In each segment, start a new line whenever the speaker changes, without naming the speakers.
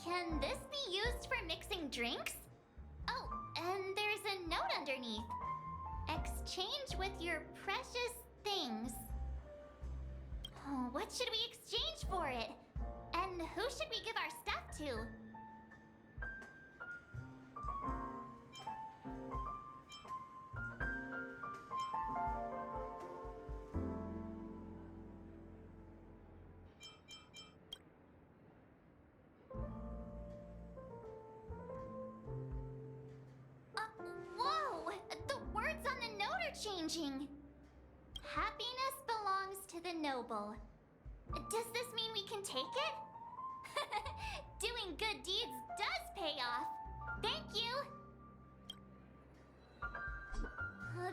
Can this be used for mixing drinks? Oh, and there's a note underneath. Exchange with your precious things. Oh, what should we exchange for it? And who should we give our stuff to? Whoa! The words on the note are changing. Happiness belongs to the noble. Does this mean we can take it? Doing good deeds does pay off. Thank you.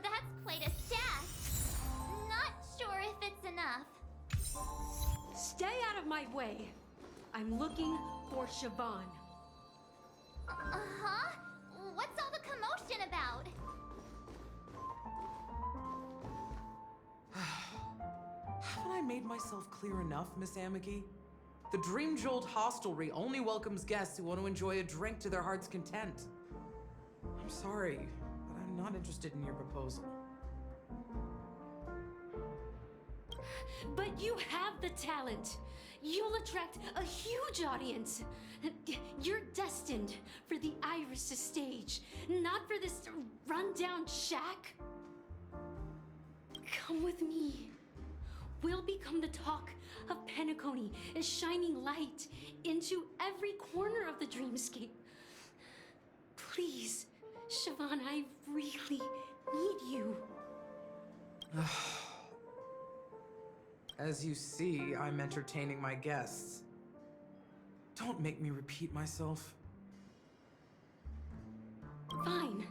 That's quite a stash. Not sure if it's enough.
Stay out of my way. I'm looking for Siobhan.
Uh-huh? What's all the commotion about?
Haven't I made myself clear enough, Miss Amiki? The Dream Jolt hostelry only welcomes guests who want to enjoy a drink to their heart's content. I'm sorry, but I'm not interested in your proposal.
But you have the talent. You'll attract a huge audience. You're destined for the Iris' stage, not for this rundown shack. Come with me. We'll become the talk of Penacony, a shining light into every corner of the dreamscape. Please, Siobhan, I really need you.
As you see, I'm entertaining my guests. Don't make me repeat myself.
Fine.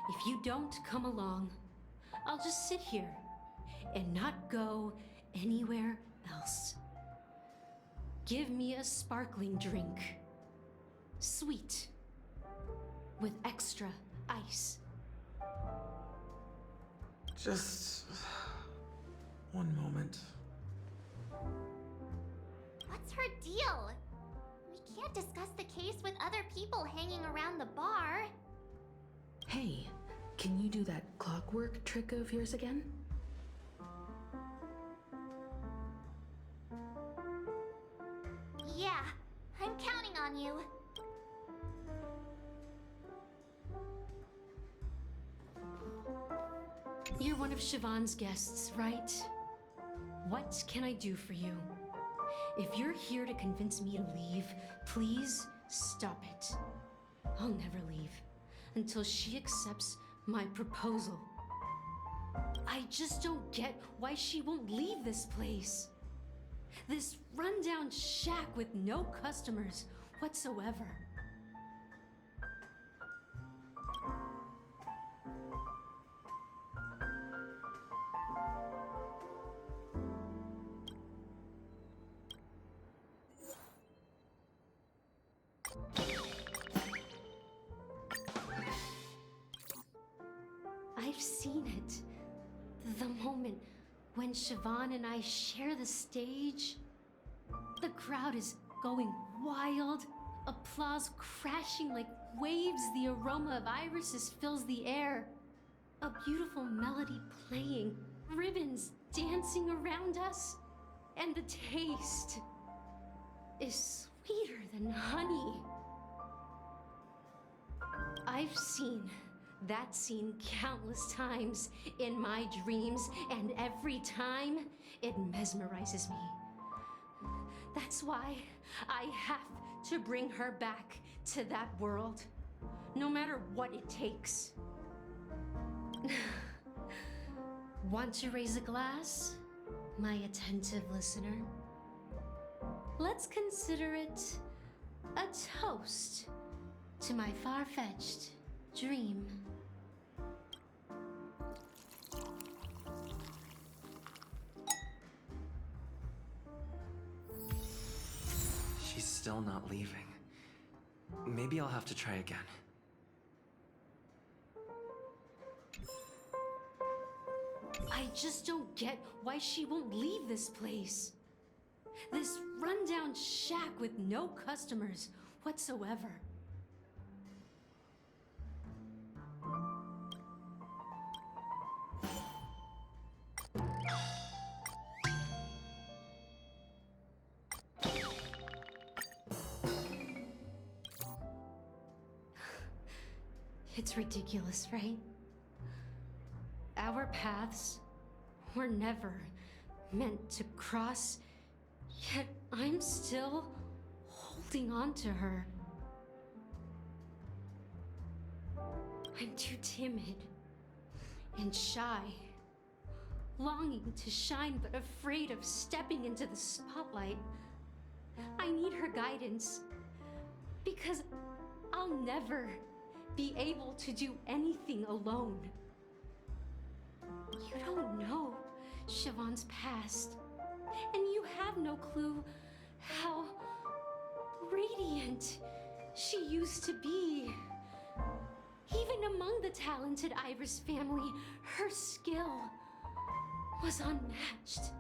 If you don't come along, I'll just sit here and not go anywhere else. Give me a sparkling drink. Sweet. With extra ice.
Just one moment.
What's her deal? We can't discuss the case with other people hanging around the bar.
Hey, can you do that clockwork trick of yours again?
Yeah, I'm counting on you.
You're one of Siobhan's guests, right? What can I do for you? If you're here to convince me to leave, please stop it. I'll never leave until she accepts my proposal. I just don't get why she won't leave this place. This rundown shack with no customers whatsoever. I've seen it. The moment when Siobhan and I share the stage. The crowd is going wild. Applause crashing like waves. The aroma of irises fills the air. A beautiful melody playing. Ribbons dancing around us. And the taste is sweeter than honey. I've seen that scene countless times in my dreams, and every time it mesmerizes me. That's why I have to bring her back to that world, no matter what it takes. Want to raise a glass, my attentive listener? Let's consider it a toast to my far-fetched dream.
She's still not leaving. Maybe I'll have to try again.
I just don't get why she won't leave this place. This rundown shack with no customers whatsoever. It's ridiculous, right? Our paths were never meant to cross, yet I'm still holding on to her. I'm too timid and shy, longing to shine but afraid of stepping into the spotlight. I need her guidance because I'll never be able to do anything alone. You don't know Siobhan's past, and you have no clue how radiant she used to be. Even among the talented Iris family, her skill was unmatched.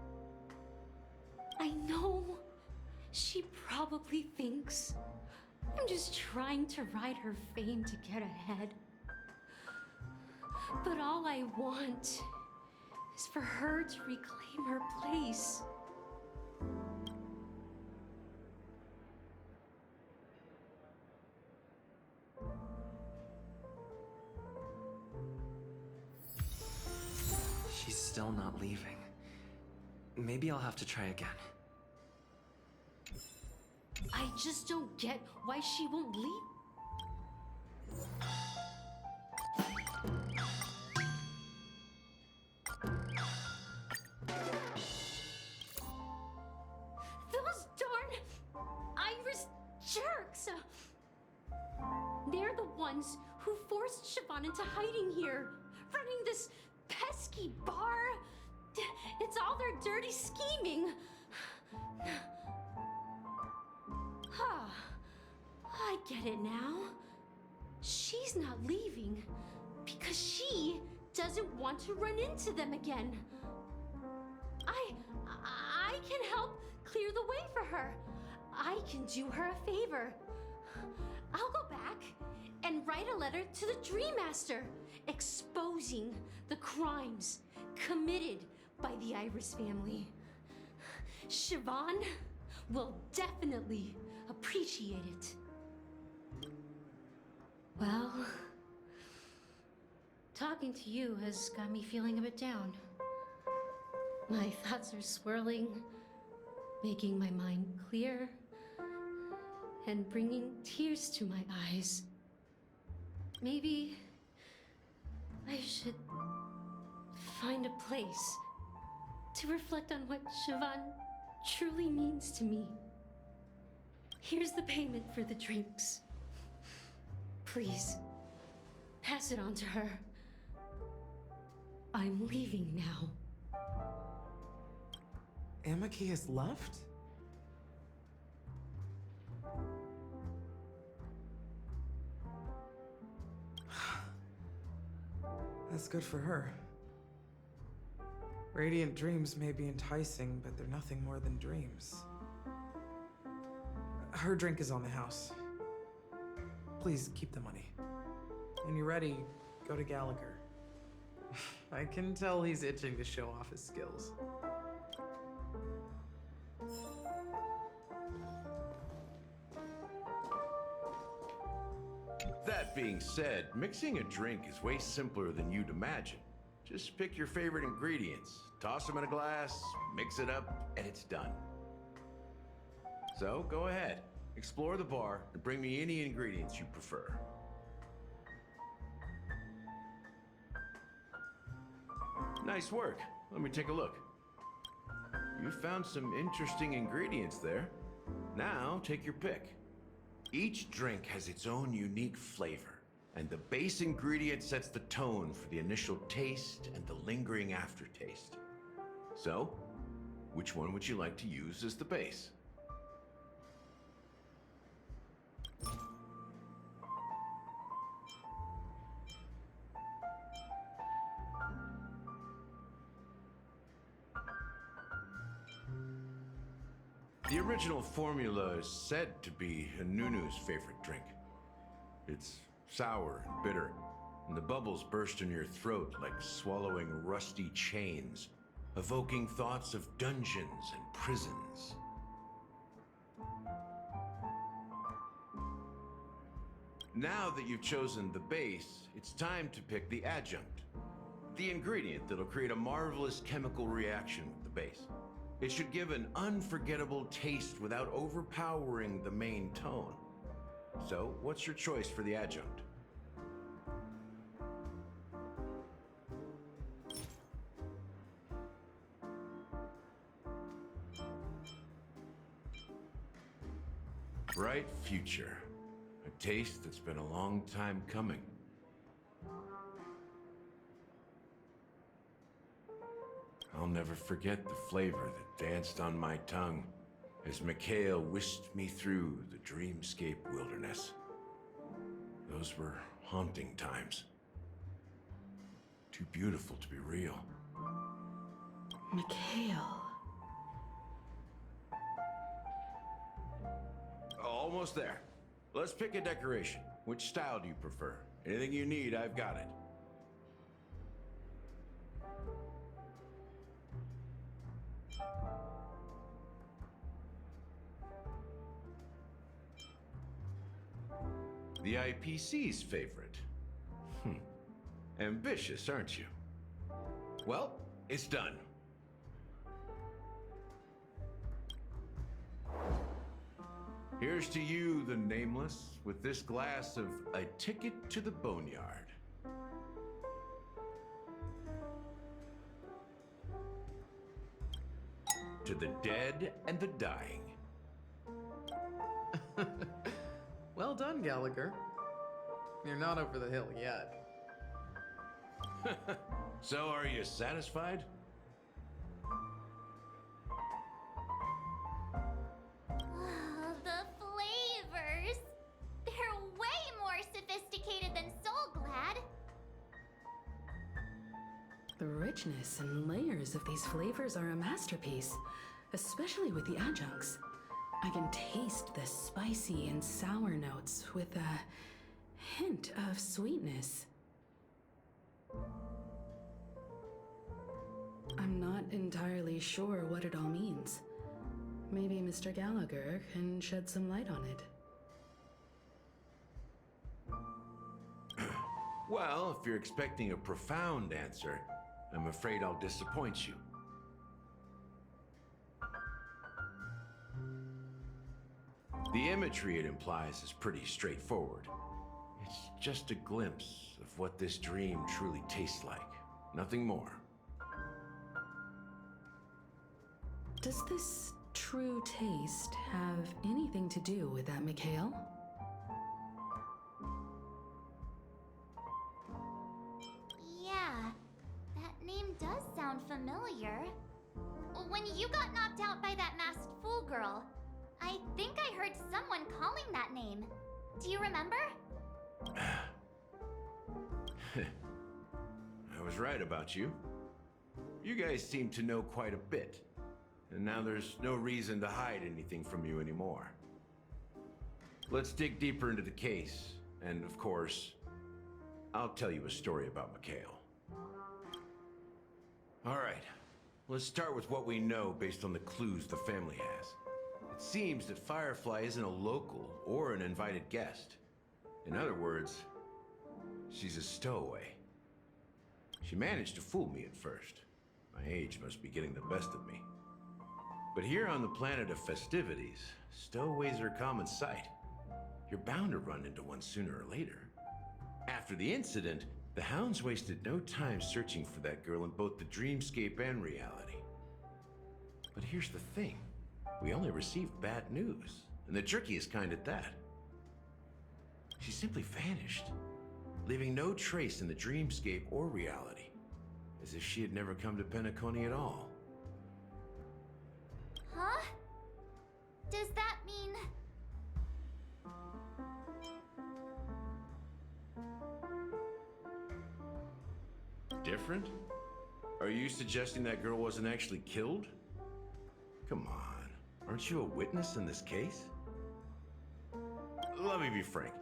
I know she probably thinks I'm just trying to ride her fame to get ahead. But all I want is for her to reclaim her place.
She's still not leaving. Maybe I'll have to try again.
I just don't get why she won't leave. Those darn Iris jerks! They're the ones who forced Siobhan into hiding here, running this pesky bar. It's all their dirty scheming. I get it now. She's not leaving because she doesn't want to run into them again. I can help clear the way for her. I can do her a favor. I'll go back and write a letter to the Dream Master exposing the crimes committed by the Iris family. Siobhan will definitely appreciate it. Well, talking to you has got me feeling a bit down. My thoughts are swirling, making my mind clear, and bringing tears to my eyes. Maybe I should find a place to reflect on what Siobhan truly means to me. Here's the payment for the drinks. Please, pass it on to her. I'm leaving now.
Amaki has left? That's good for her. Radiant dreams may be enticing, but they're nothing more than dreams. Her drink is on the house. Please keep the money. When you're ready, go to Gallagher. I can tell he's itching to show off his skills.
That being said, mixing a drink is way simpler than you'd imagine. Just pick your favorite ingredients, toss them in a glass, mix it up, and it's done. So go ahead, explore the bar, and bring me any ingredients you prefer. Nice work. Let me take a look. You found some interesting ingredients there. Now take your pick. Each drink has its own unique flavor, and the base ingredient sets the tone for the initial taste and the lingering aftertaste. So, which one would you like to use as the base? The original formula is said to be Nunu's favorite drink. It's sour and bitter, and the bubbles burst in your throat like swallowing rusty chains, evoking thoughts of dungeons and prisons. Now that you've chosen the base, it's time to pick the adjunct. The ingredient that'll create a marvelous chemical reaction with the base. It should give an unforgettable taste without overpowering the main tone. So, what's your choice for the adjunct? Bright future. A taste that's been a long time coming. I'll never forget the flavor that danced on my tongue as Mikhail whisked me through the dreamscape wilderness. Those were haunting times. Too beautiful to be real.
Mikhail.
Almost there. Let's pick a decoration. Which style do you prefer? Anything you need, I've got it. The IPC's favorite. Ambitious, aren't you? Well, it's done. Here's to you, the nameless, with this glass of a ticket to the boneyard. To the dead and the dying.
Well done, Gallagher. You're not over the hill yet.
So, are you satisfied?
The flavors! They're way more sophisticated than Soul Glad.
The richness and layers of these flavors are a masterpiece, especially with the adjuncts. I can taste the spicy and sour notes with a hint of sweetness. I'm not entirely sure what it all means. Maybe Mr. Gallagher can shed some light on it.
Well, if you're expecting a profound answer, I'm afraid I'll disappoint you. The imagery it implies is pretty straightforward. It's just a glimpse of what this dream truly tastes like. Nothing more.
Does this true taste have anything to do with that, Mikhail?
Yeah, that name does sound familiar. When you got knocked out by that masked fool girl, I think I heard someone calling that name. Do you remember?
I was right about you. You guys seem to know quite a bit. And now there's no reason to hide anything from you anymore. Let's dig deeper into the case. And of course, I'll tell you a story about Mikhail. All right, let's start with what we know based on the clues the family has. It seems that Firefly isn't a local or an invited guest. In other words, she's a stowaway. She managed to fool me at first. My age must be getting the best of me. But here on the planet of festivities, stowaways are a common sight. You're bound to run into one sooner or later. After the incident, the hounds wasted no time searching for that girl in both the dreamscape and reality. But here's the thing. We only received bad news, and the trickiest kind at that. She simply vanished, leaving no trace in the dreamscape or reality, as if she had never come to Penacony at all.
Huh? Does that mean...
Different? Are you suggesting that girl wasn't actually killed? Come on. Aren't you a witness in this case? Let me be frank.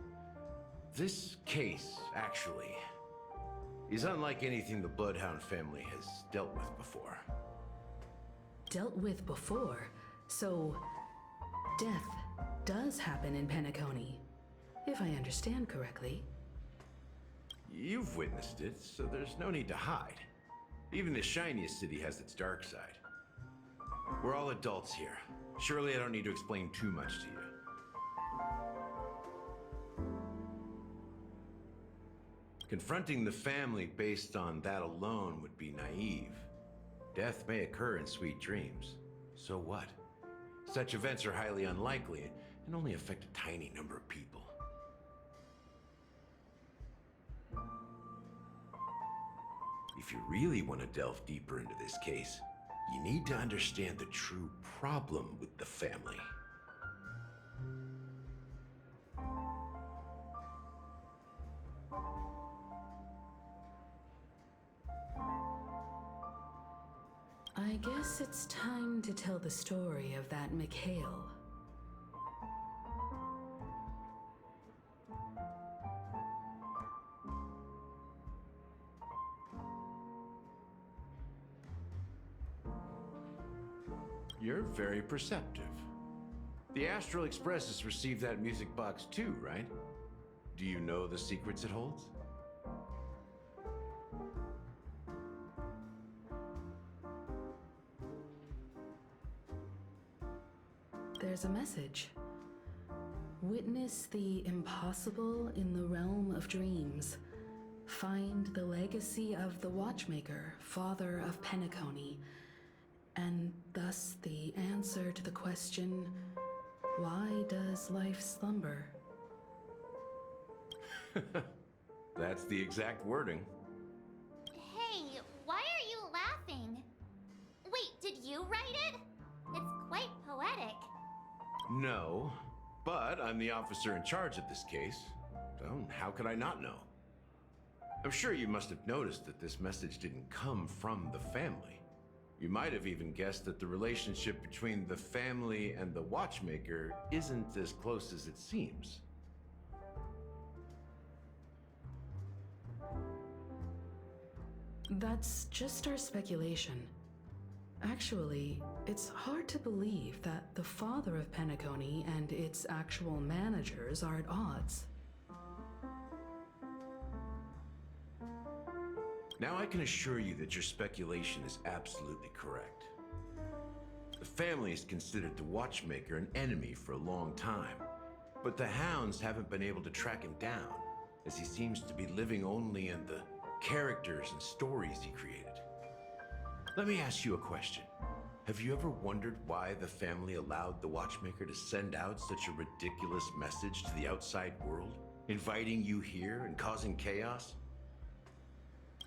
This case, actually, is unlike anything the Bloodhound family has dealt with before.
Dealt with before, so death does happen in Penacony, if I understand correctly.
You've witnessed it, so there's no need to hide. Even the shiniest city has its dark side. We're all adults here. Surely I don't need to explain too much to you. Confronting the family based on that alone would be naive. Death may occur in sweet dreams. So what? Such events are highly unlikely and only affect a tiny number of people. If you really want to delve deeper into this case, you need to understand the true problem with the family.
I guess it's time to tell the story of that Mikhail.
You're very perceptive. The Astral Express has received that music box too, right? Do you know the secrets it holds?
There's a message. Witness the impossible in the realm of dreams. Find the legacy of the Watchmaker, father of Penacony, and thus the answer to the question, why does life slumber?
That's the exact wording.
Hey, why are you laughing? Wait, did you write it? It's quite poetic.
No, but I'm the officer in charge of this case, so how could I not know? I'm sure you must have noticed that this message didn't come from the family. You might have even guessed that the relationship between the family and the Watchmaker isn't as close as it seems.
That's just our speculation. Actually, it's hard to believe that the father of Penacony and its actual managers are at odds.
Now I can assure you that your speculation is absolutely correct. The family has considered the Watchmaker an enemy for a long time, but the Hounds haven't been able to track him down, as he seems to be living only in the characters and stories he created. Let me ask you a question. Have you ever wondered why the family allowed the Watchmaker to send out such a ridiculous message to the outside world, inviting you here and causing chaos?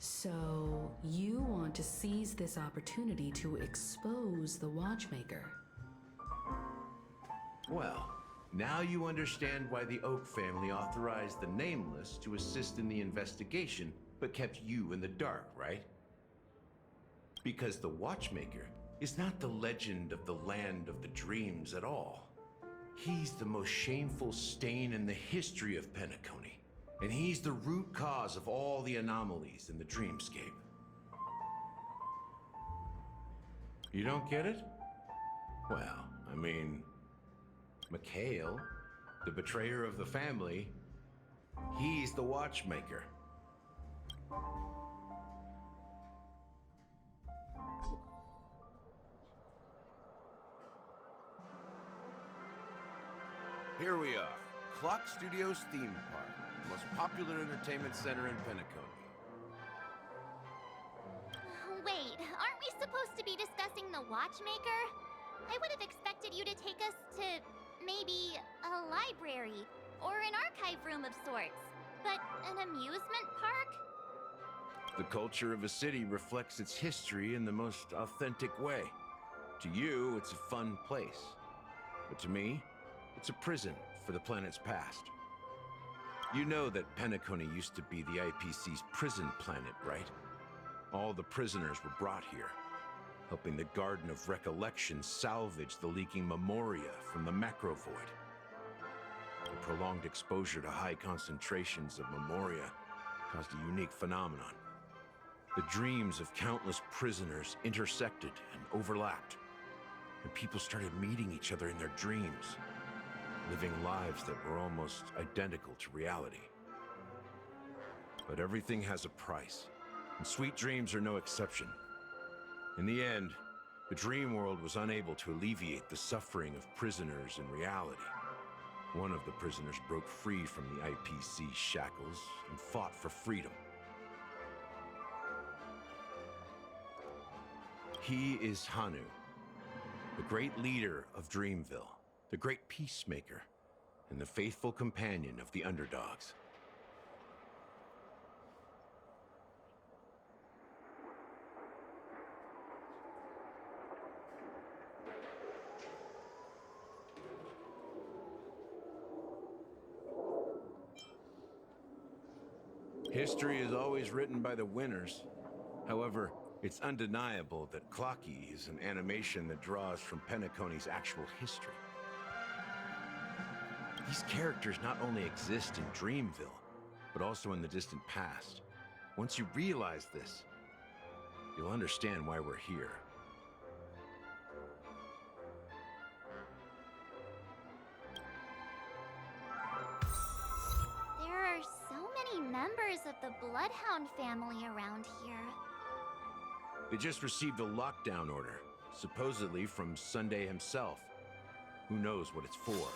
So, you want to seize this opportunity to expose the Watchmaker?
Well, now you understand why the Oak family authorized the Nameless to assist in the investigation, but kept you in the dark, right? Because the Watchmaker is not the legend of the Land of the Dreams at all. He's the most shameful stain in the history of Penacony, and he's the root cause of all the anomalies in the dreamscape. You don't get it? Well, I mean, Mikhail, the betrayer of the family, he's the Watchmaker. Here we are, Clock Studios theme park, the most popular entertainment center in Penacony.
Wait, aren't we supposed to be discussing the Watchmaker? I would have expected you to take us to maybe a library or an archive room of sorts. But an amusement park?
The culture of a city reflects its history in the most authentic way. To you, it's a fun place. But to me, it's a prison for the planet's past. You know that Penacony used to be the IPC's prison planet, right? All the prisoners were brought here. helping the Garden of Recollection salvage the leaking memoria from the macro void. The prolonged exposure to high concentrations of memoria caused a unique phenomenon. The dreams of countless prisoners intersected and overlapped, and people started meeting each other in their dreams, living lives that were almost identical to reality. But everything has a price, and sweet dreams are no exception. In the end, the dream world was unable to alleviate the suffering of prisoners in reality. One of the prisoners broke free from the IPC shackles and fought for freedom. He is Hanu, the great leader of Dreamville, the great peacemaker, and the faithful companion of the underdogs. History is always written by the winners. However, it's undeniable that Clocky is an animation that draws from Penacony's actual history. These characters not only exist in Dreamville, but also in the distant past. Once you realize this, you'll understand why we're here.
There are so many members of the Bloodhound family around here.
They just received a lockdown order, supposedly from Sunday himself. Who knows what it's for?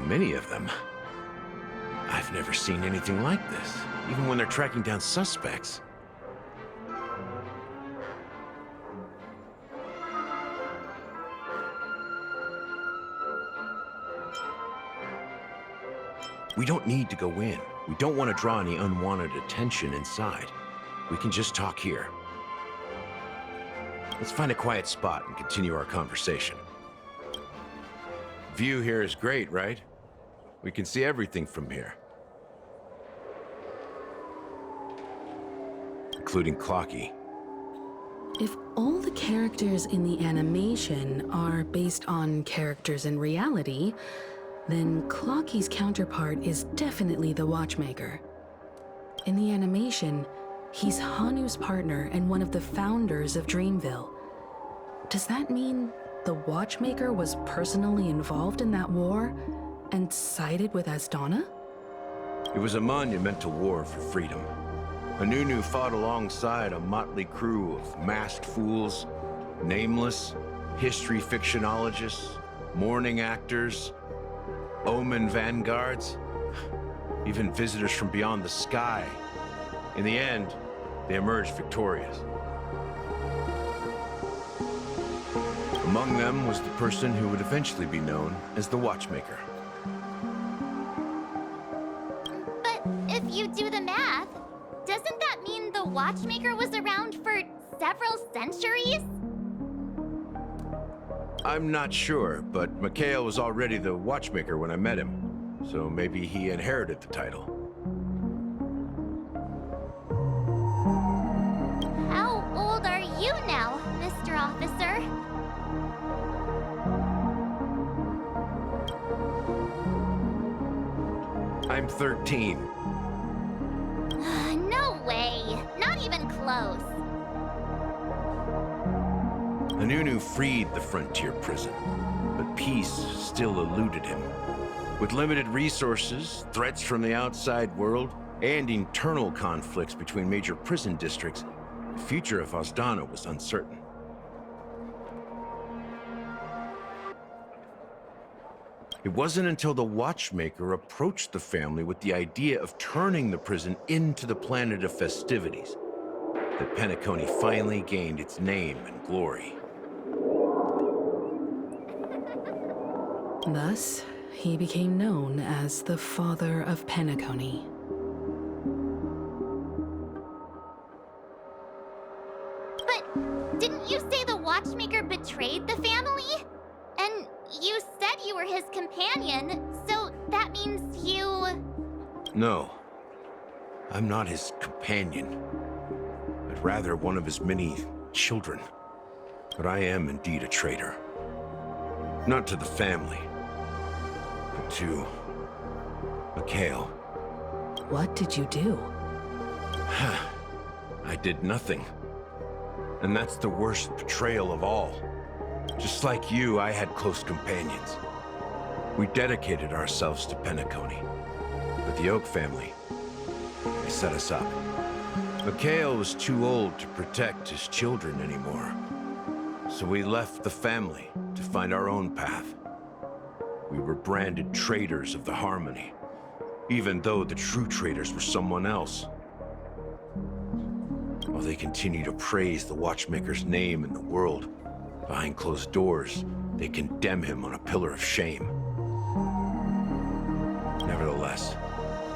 many of them. I've never seen anything like this, even when they're tracking down suspects. We don't need to go in. We don't want to draw any unwanted attention inside. We can just talk here. Let's find a quiet spot and continue our conversation. View here is great, right? We can see everything from here. Including Clocky.
If all the characters in the animation are based on characters in reality, then Clocky's counterpart is definitely the Watchmaker. In the animation, he's Hanu's partner and one of the founders of Dreamville. Does that mean the Watchmaker was personally involved in that war and sided with Asdana?
It was a monumental war for freedom. Anunu fought alongside a motley crew of masked fools, nameless, history fictionologists, mourning actors, omen vanguards, even visitors from beyond the sky. In the end, they emerged victorious. Among them was the person who would eventually be known as the Watchmaker.
But if you do the math, doesn't that mean the Watchmaker was around for several centuries?
I'm not sure, but Mikhail was already the Watchmaker when I met him, so maybe he inherited the title.
How old are you now, Mr. Officer?
I'm 13.
No way. Not even close.
Anunu freed the frontier prison, but peace still eluded him. With limited resources, threats from the outside world, and internal conflicts between major prison districts, the future of Asdana was uncertain. It wasn't until the Watchmaker approached the family with the idea of turning the prison into the planet of festivities that Penacony finally gained its name and glory.
Thus, he became known as the Father of Penacony.
But didn't you say the Watchmaker betrayed the family? And you said you were his companion, so that means you...
No, I'm not his companion, but rather one of his many children. But I am indeed a traitor. Not to the family, but to Mikhail.
What did you do?
I did nothing. And that's the worst betrayal of all. Just like you, I had close companions. We dedicated ourselves to Penacony. But the Oak family, they set us up. Mikhail was too old to protect his children anymore. So we left the family to find our own path. We were branded traitors of the Harmony, even though the true traitors were someone else. While they continue to praise the Watchmaker's name in the world, behind closed doors, they condemn him on a pillar of shame. Nevertheless,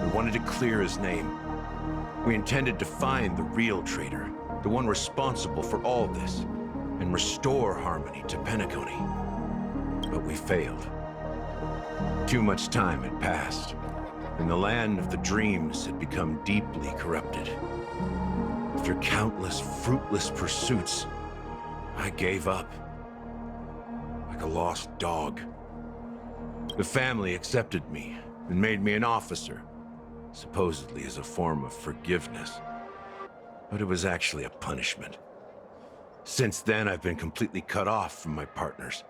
we wanted to clear his name. We intended to find the real traitor, the one responsible for all this, and restore harmony to Penacony. But we failed. Too much time had passed, and the land of the dreams had become deeply corrupted. After countless fruitless pursuits, I gave up. Like a lost dog. The family accepted me and made me an officer, supposedly as a form of forgiveness. But it was actually a punishment. Since then, I've been completely cut off from my partners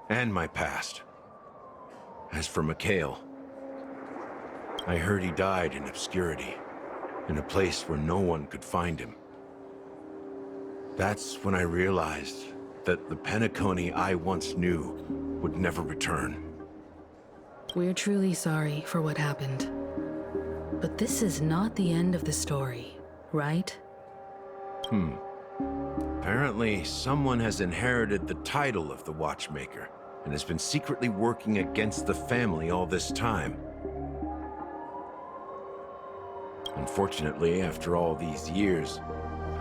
and my past. As for Mikhail, I heard he died in obscurity, in a place where no one could find him. That's when I realized that the Penacony I once knew would never return.
We're truly sorry for what happened. But this is not the end of the story, right?
Apparently, someone has inherited the title of the Watchmaker and has been secretly working against the family all this time. Unfortunately, after all these years,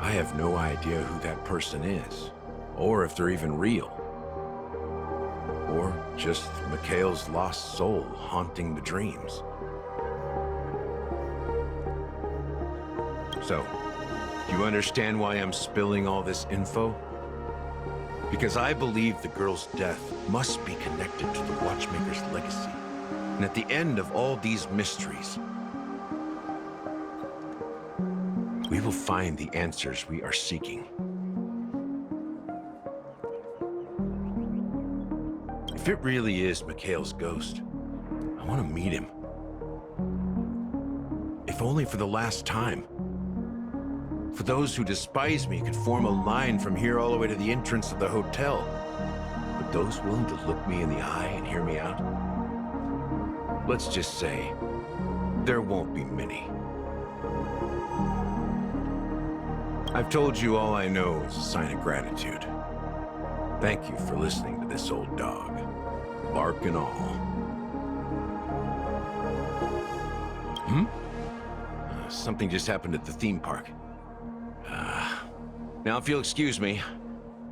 I have no idea who that person is, or if they're even real. Or just Mikhail's lost soul haunting the dreams. So, do you understand why I'm spilling all this info? Because I believe the girl's death must be connected to the Watchmaker's legacy. And at the end of all these mysteries, we will find the answers we are seeking. If it really is Mikhail's ghost, I want to meet him. If only for the last time. For those who despise me could form a line from here all the way to the entrance of the hotel. But those willing to look me in the eye and hear me out? Let's just say, there won't be many. I've told you all I know is a sign of gratitude. Thank you for listening to this old dog, bark and all. Something just happened at the theme park. Now, if you'll excuse me,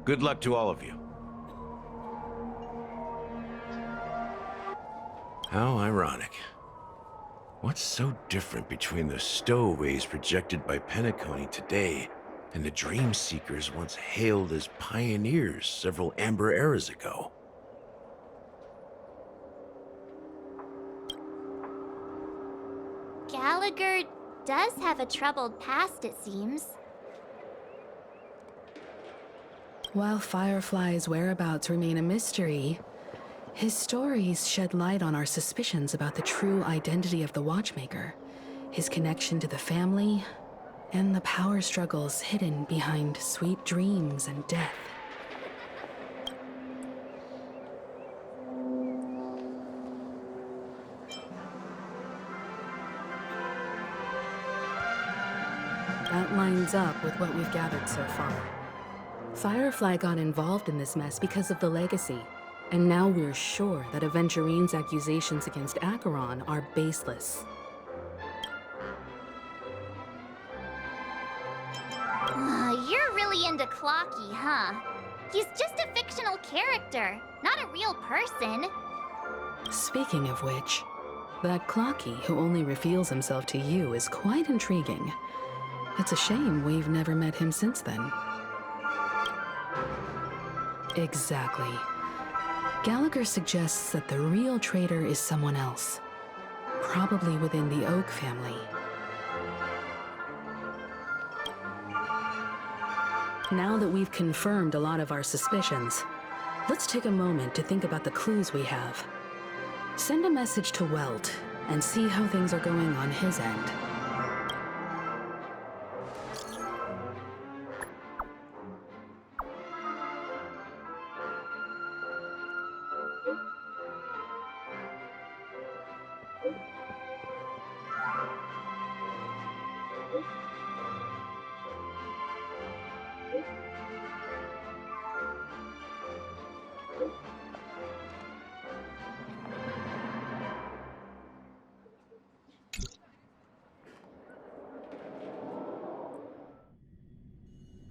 good luck to all of you. How ironic. What's so different between the stowaways projected by Penacony today and the dream seekers once hailed as pioneers several Amber eras ago?
Gallagher does have a troubled past, it seems.
While Firefly's whereabouts remain a mystery, his stories shed light on our suspicions about the true identity of the Watchmaker, his connection to the family, and the power struggles hidden behind sweet dreams and death. That lines up with what we've gathered so far. Firefly got involved in this mess because of the legacy, and now we're sure that Aventurine's accusations against Acheron are baseless.
You're really into Clocky, huh? He's just a fictional character, not a real person.
Speaking of which, that Clocky who only reveals himself to you is quite intriguing. It's a shame we've never met him since then. Exactly. Gallagher suggests that the real traitor is someone else. Probably within the Oak family. Now that we've confirmed a lot of our suspicions, let's take a moment to think about the clues we have. Send a message to Welt and see how things are going on his end.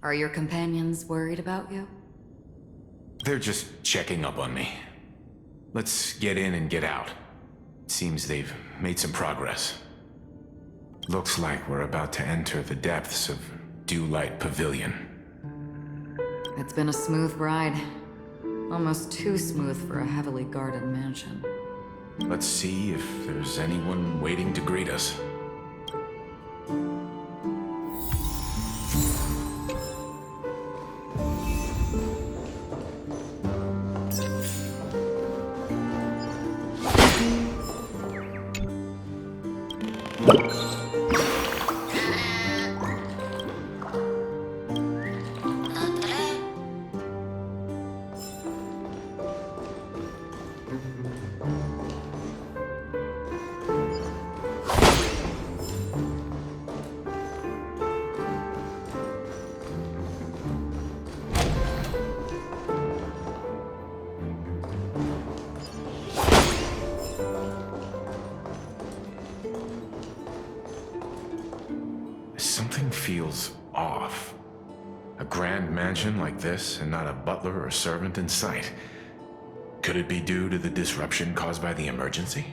Are your companions worried about you?
They're just checking up on me. Let's get in and get out. Seems they've made some progress. Looks like we're about to enter the depths of Dewlight Pavilion.
It's been a smooth ride. Almost too smooth for a heavily guarded mansion.
Let's see if there's anyone waiting to greet us. Something feels off. A grand mansion like this, and not a butler or servant in sight. Could it be due to the disruption caused by the emergency?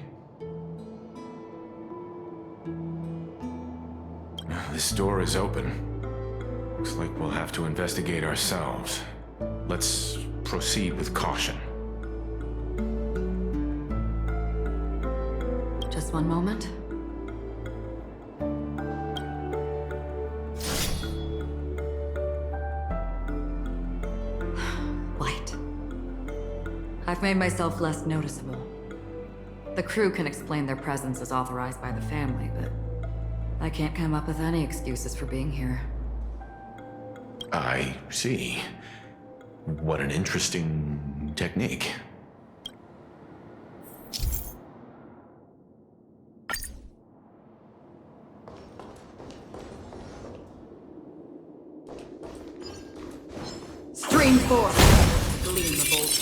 This door is open. Looks like we'll have to investigate ourselves. Let's proceed with caution.
Just one moment. Light. I've made myself less noticeable. The crew can explain their presence as authorized by the family, but I can't come up with any excuses for being here.
I see. What an interesting technique.
Stream forth! Gleam the bolt.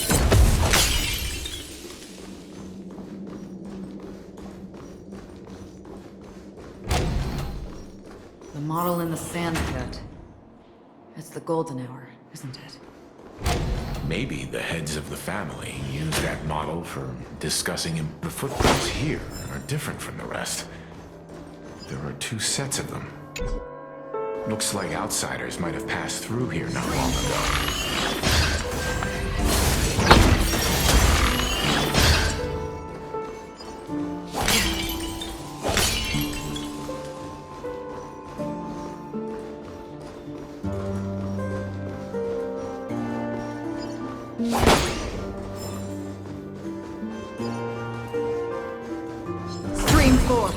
The model in the sand pit. It's the golden hour, isn't it?
Maybe the heads of the family used that model for discussing him. The footprints here are different from the rest. There are 2 sets of them. Looks like outsiders might have passed through here not long ago.
Stream forth!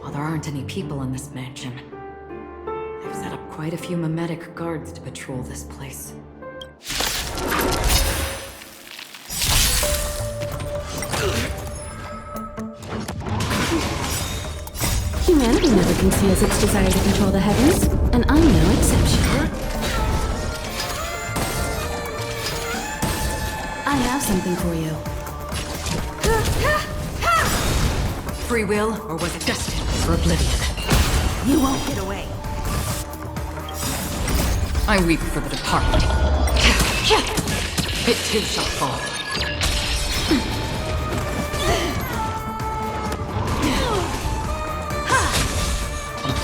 Well, there aren't any people in this mansion. They've set up quite a few mimetic guards to patrol this place.
Humanity never conceals its desire to control the heavens, and I'm no exception. I have something for you.
Free will, or was it destined for oblivion?
You won't get away.
I weep for the departed. It too shall fall.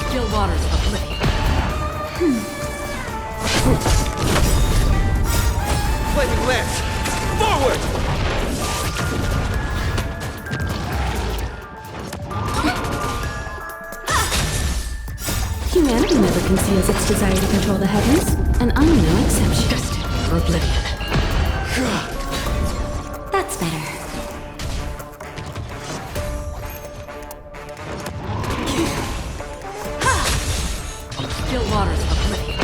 Still waters of oblivion.
Flaming lance! Forward!
Humanity never conceals its desire to control the heavens, and I'm no exception.
Destined for oblivion.
That's better.
Still waters of oblivion.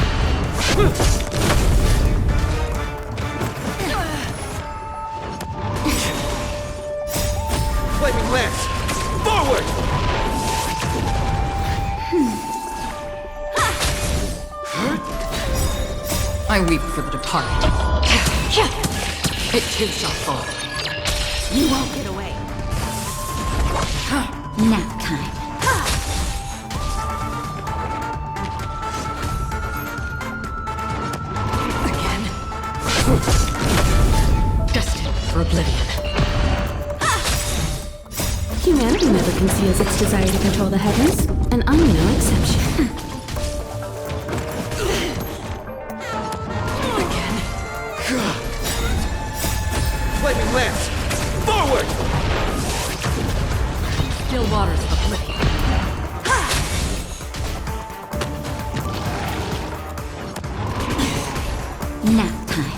Flaming lance! Forward!
I weep for the departed. It too shall fall.
You won't get away. Nap time.
Again. Destined for oblivion.
Humanity never conceals its desire to control the heavens, and I'm no exception.
Again.
Flaming lance! Forward!
Still waters of oblivion.
Nap time.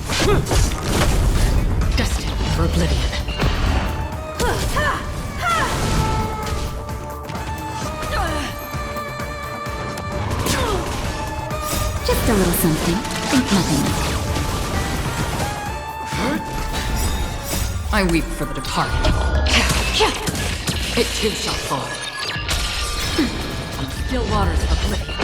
Destined for oblivion.
Just a little something. Think nothing of it.
I weep for the departed. It too shall fall. Still waters of oblivion.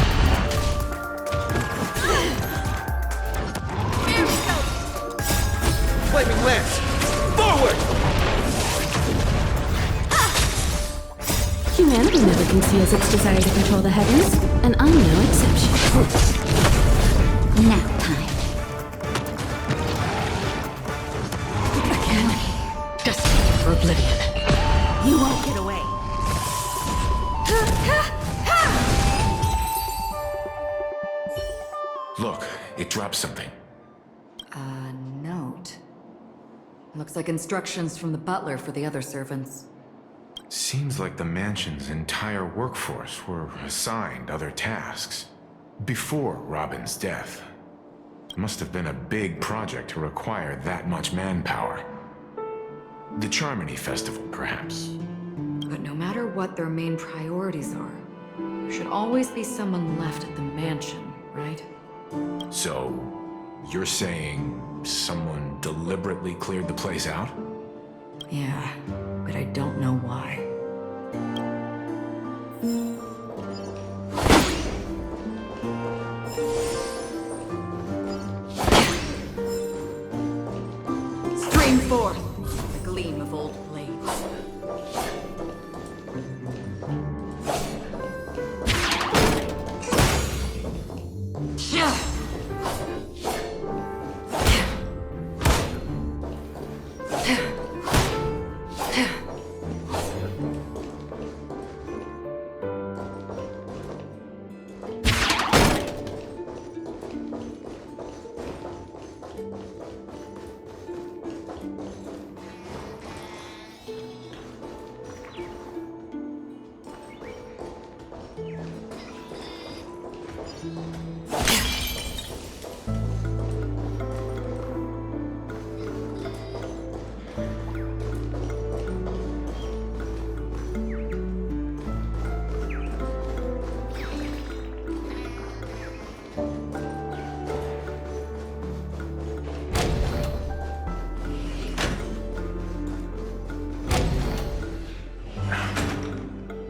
climbing lance! Forward!
Humanity never conceals its desire to control the heavens, and I'm no exception.
Nap time.
Again, destined for oblivion.
You won't get away.
Look, it dropped something.
A note. Looks like instructions from the butler for the other servants.
Seems like the mansion's entire workforce were assigned other tasks. Before Robin's death. Must have been a big project to require that much manpower. The Charmony Festival, perhaps.
But no matter what their main priorities are, there should always be someone left at the mansion, right?
So, you're saying someone deliberately cleared the place out?
Yeah, but I don't know why. Stream forth the gleam of old blades.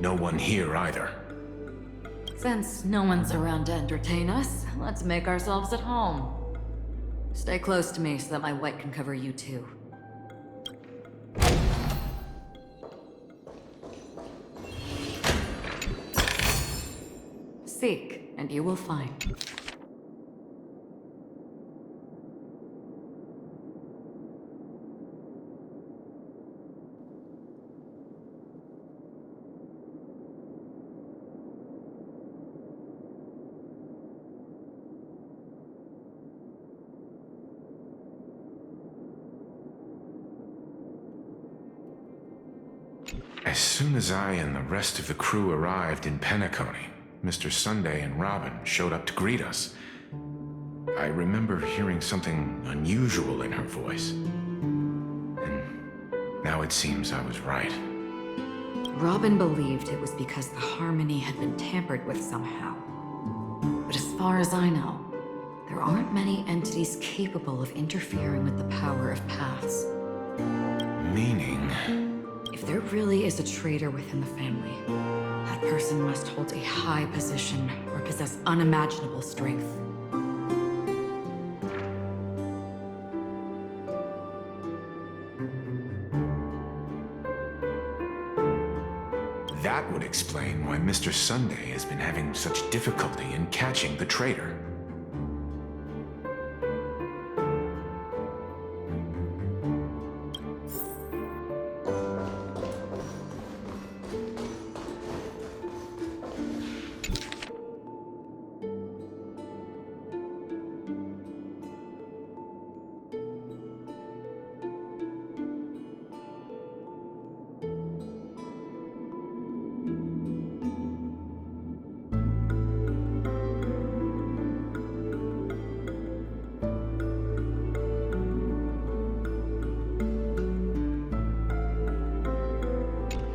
No one here either.
Since no one's around to entertain us, let's make ourselves at home. Stay close to me so that my white can cover you too. Seek, and you will find.
As soon as I and the rest of the crew arrived in Penacony, Mr. Sunday and Robin showed up to greet us. I remember hearing something unusual in her voice. And now it seems I was right.
Robin believed it was because the harmony had been tampered with somehow. But as far as I know, there aren't many entities capable of interfering with the power of paths.
Meaning...
If there really is a traitor within the family, that person must hold a high position or possess unimaginable strength.
that would explain why Mr. Sunday has been having such difficulty in catching the traitor.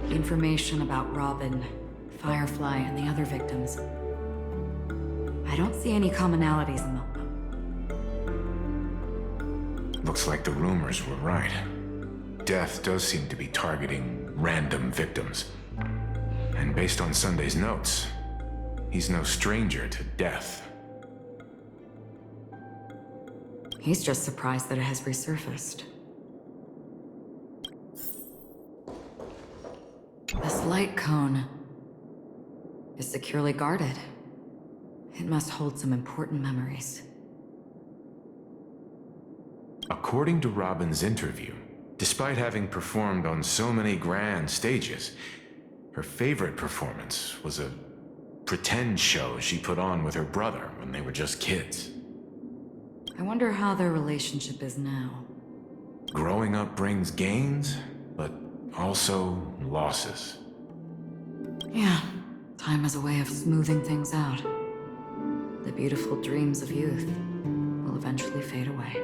Information about Robin, Firefly, and the other victims. I don't see any commonalities among them.
Looks like the rumors were right. Death does seem to be targeting random victims. And based on Sunday's notes, he's no stranger to death.
He's just surprised that it has resurfaced. light cone is securely guarded. It must hold some important memories.
According to Robin's interview, despite having performed on so many grand stages, her favorite performance was a pretend show she put on with her brother when they were just kids.
I wonder how their relationship is now.
Growing up brings gains, but also losses.
Yeah, time is a way of smoothing things out. The beautiful dreams of youth will eventually fade away.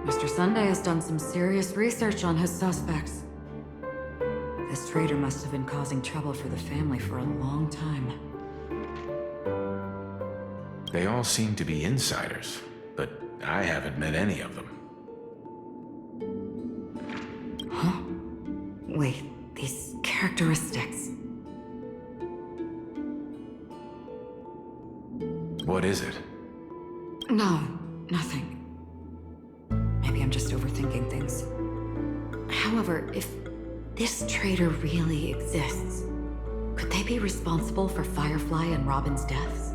Mr. Sunday has done some serious research on his suspects. This traitor must have been causing trouble for the family for a long time.
They all seem to be insiders, but I haven't met any of them.
Huh? Wait, these characteristics.
What is it?
No, nothing. Maybe I'm just overthinking things. However, if this traitor really exists, could they be responsible for Firefly and Robin's deaths?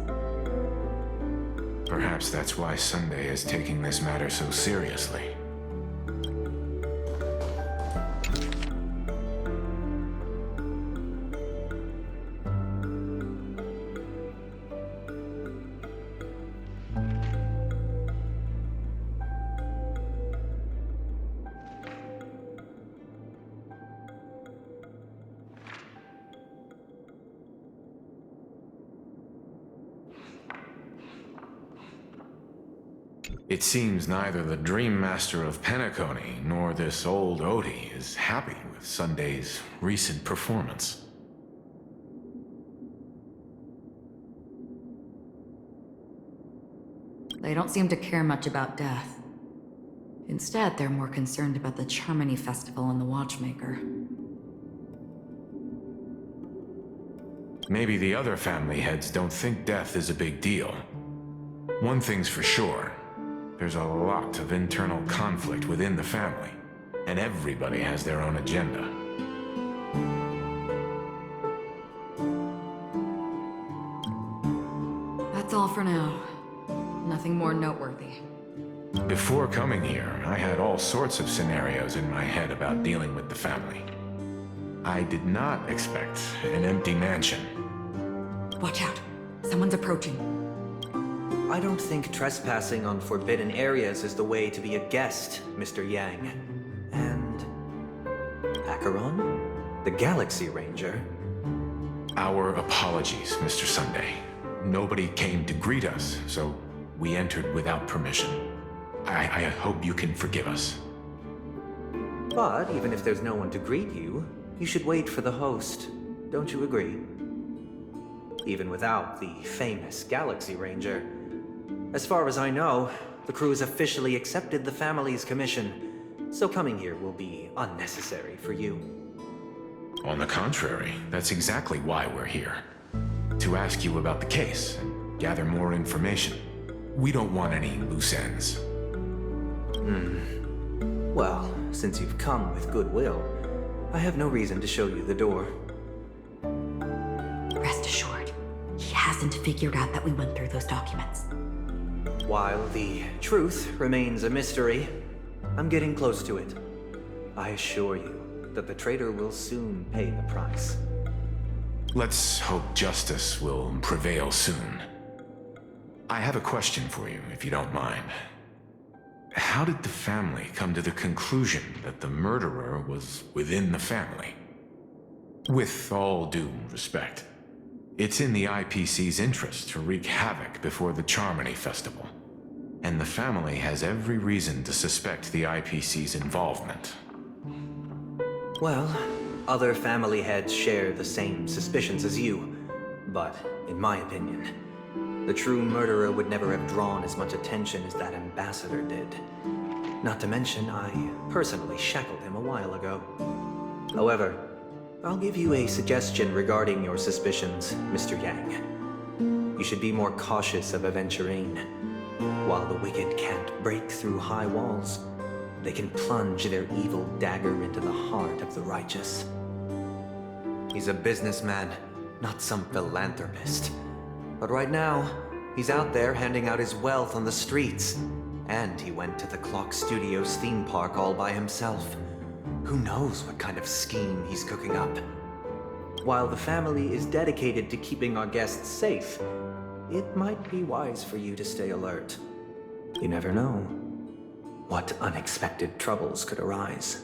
Perhaps that's why Sunday is taking this matter so seriously. It seems neither the Dream Master of Penacony nor this old Odie is happy with Sunday's recent performance.
They don't seem to care much about death. Instead, they're more concerned about the Charmony Festival and the Watchmaker.
Maybe the other family heads don't think death is a big deal. One thing's for sure. There's a lot of internal conflict within the family, and everybody has their own agenda.
That's all for now. Nothing more noteworthy.
Before coming here, I had all sorts of scenarios in my head about dealing with the family. I did not expect an empty mansion.
Watch out. Someone's approaching.
I don't think trespassing on forbidden areas is the way to be a guest, Mr. Yang. And... Acheron? The Galaxy Ranger?
Our apologies, Mr. Sunday. Nobody came to greet us, so we entered without permission. I hope you can forgive us.
But even if there's no one to greet you, you should wait for the host. Don't you agree? Even without the famous Galaxy Ranger. As far as I know, the crew has officially accepted the family's commission, so coming here will be unnecessary for you.
On the contrary, that's exactly why we're here. To ask you about the case and gather more information. We don't want any loose ends.
Well, since you've come with goodwill, I have no reason to show you the door.
Rest assured, he hasn't figured out that we went through those documents.
While the truth remains a mystery, I'm getting close to it. I assure you that the traitor will soon pay the price.
Let's hope justice will prevail soon. I have a question for you, if you don't mind. How did the family come to the conclusion that the murderer was within the family? With all due respect, it's in the IPC's interest to wreak havoc before the Charmony Festival. And the family has every reason to suspect the IPC's involvement.
Well, other family heads share the same suspicions as you, but in my opinion, the true murderer would never have drawn as much attention as that ambassador did. Not to mention, I personally shackled him a while ago. However, I'll give you a suggestion regarding your suspicions, Mr. Yang. You should be more cautious of Aventurine. While the wicked can't break through high walls, they can plunge their evil dagger into the heart of the righteous. He's a businessman, not some philanthropist. But right now, he's out there handing out his wealth on the streets. And he went to the Clock Studios theme park all by himself. Who knows what kind of scheme he's cooking up? While the family is dedicated to keeping our guests safe, it might be wise for you to stay alert. You never know what unexpected troubles could arise.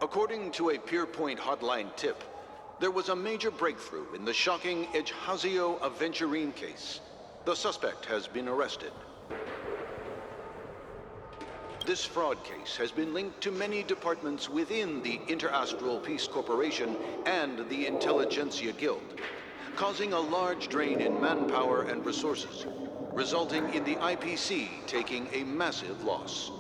According to a Pierpoint hotline tip, there was a major breakthrough in the shocking Ejhazio Aventurine case. The suspect has been arrested. This fraud case has been linked to many departments within the Interastral Peace Corporation and the Intelligentsia Guild, causing a large drain in manpower and resources, resulting in the IPC taking a massive loss.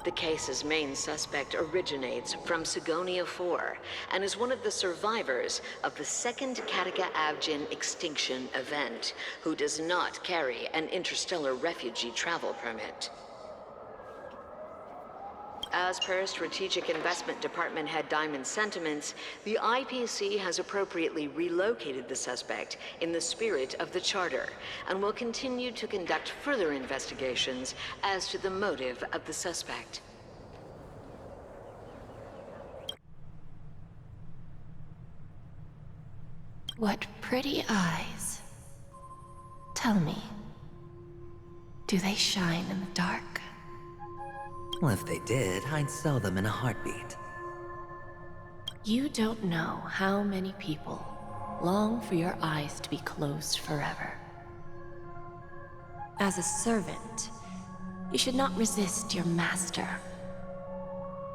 The case's main suspect originates from Sigonia 4 and is one of the survivors of the second Kataka Avgin extinction event, who does not carry an interstellar refugee travel permit. As per Strategic Investment Department Head Diamond's sentiments, the IPC has appropriately relocated the suspect in the spirit of the Charter and will continue to conduct further investigations as to the motive of the suspect.
What pretty eyes. Tell me, do they shine in the dark?
Well, if they did, I'd sell them in a heartbeat.
You don't know how many people long for your eyes to be closed forever. As a servant, you should not resist your master.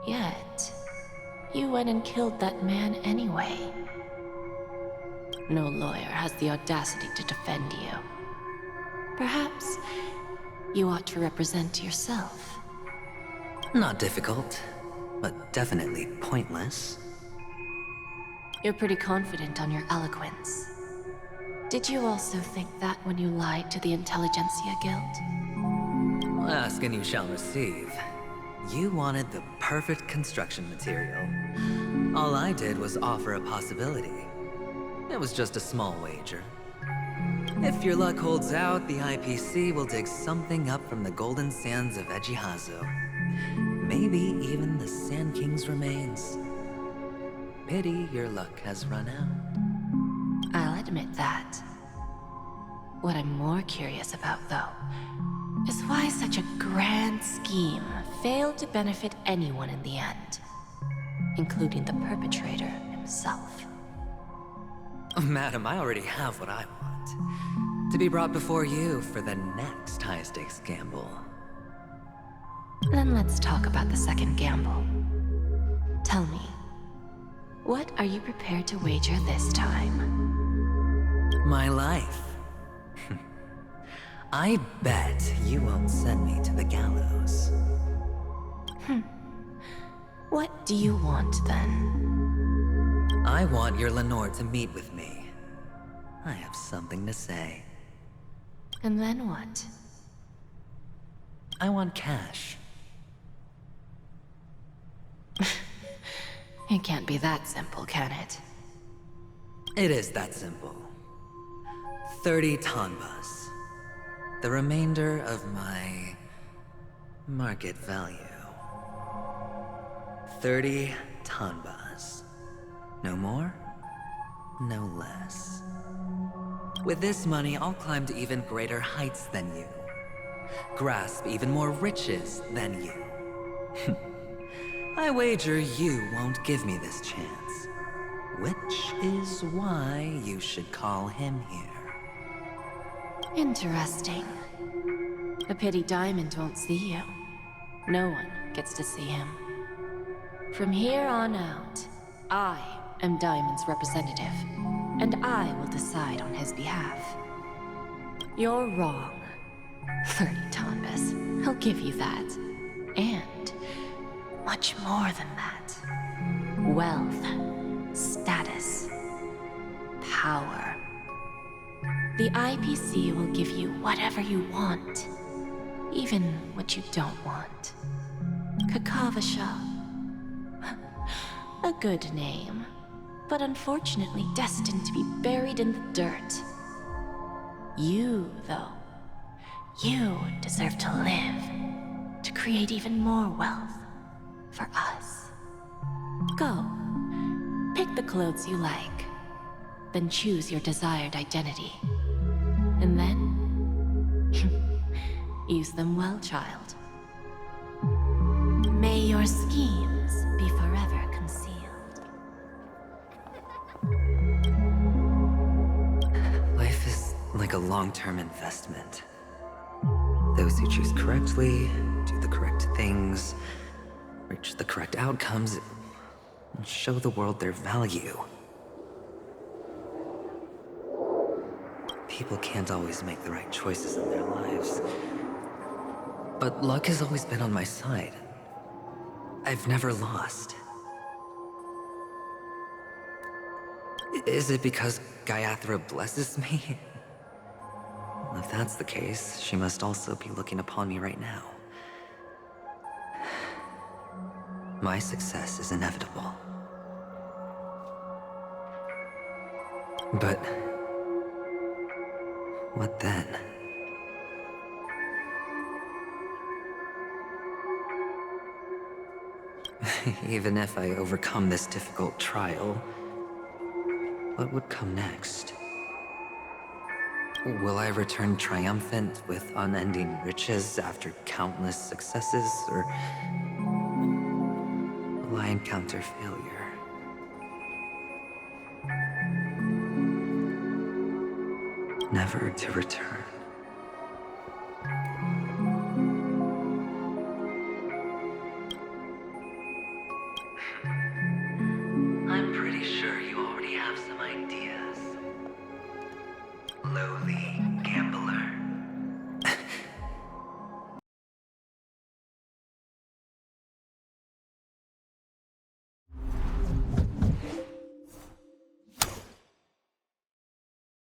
Yet, you went and killed that man anyway. No lawyer has the audacity to defend you. Perhaps you ought to represent yourself.
Not difficult, but definitely pointless.
You're pretty confident on your eloquence. Did you also think that when you lied to the Intelligentsia Guild?
Ask and you shall receive. You wanted the perfect construction material. All I did was offer a possibility. It was just a small wager. If your luck holds out, the IPC will dig something up from the golden sands of Ejhazio. Maybe even the Sand King's remains. Pity your luck has run out.
I'll admit that. What I'm more curious about, though, is why such a grand scheme failed to benefit anyone in the end, including the perpetrator himself.
Madam, I already have what I want. To be brought before you for the next high-stakes gamble.
Then let's talk about the second gamble. Tell me, what are you prepared to wager this time?
My life. I bet you won't send me to the gallows.
What do you want, then?
I want your Lenore to meet with me. I have something to say.
And then what?
I want cash.
It can't be that simple, can it?
It is that simple. 30 tanbas. The remainder of my market value. 30 tanbas. No more, no less. With this money, I'll climb to even greater heights than you. Grasp even more riches than you. I wager you won't give me this chance. Which is why you should call him here.
Interesting. A pity Diamond won't see you. No one gets to see him. From here on out, I am Diamond's representative, and I will decide on his behalf. You're wrong. 30 Tonbas. I'll give you that. And much more than that. Wealth, status, power. The IPC will give you whatever you want, even what you don't want. Kakavasha. A good name, but unfortunately destined to be buried in the dirt. You, though, you deserve to live, to create even more wealth for us. Go, pick the clothes you like, then choose your desired identity. And then, use them well, child. May your schemes be forever concealed.
Life is like a long-term investment. Those who choose correctly, do the correct things, reach the correct outcomes, and show the world their value. People can't always make the right choices in their lives. But luck has always been on my side. I've never lost. Is it because Gayathra blesses me? If that's the case, she must also be looking upon me right now. My success is inevitable. But what then? Even if I overcome this difficult trial, what would come next? Will I return triumphant with unending riches after countless successes, or will I encounter failure? Never to return. I'm pretty sure you already have some ideas. Lowly.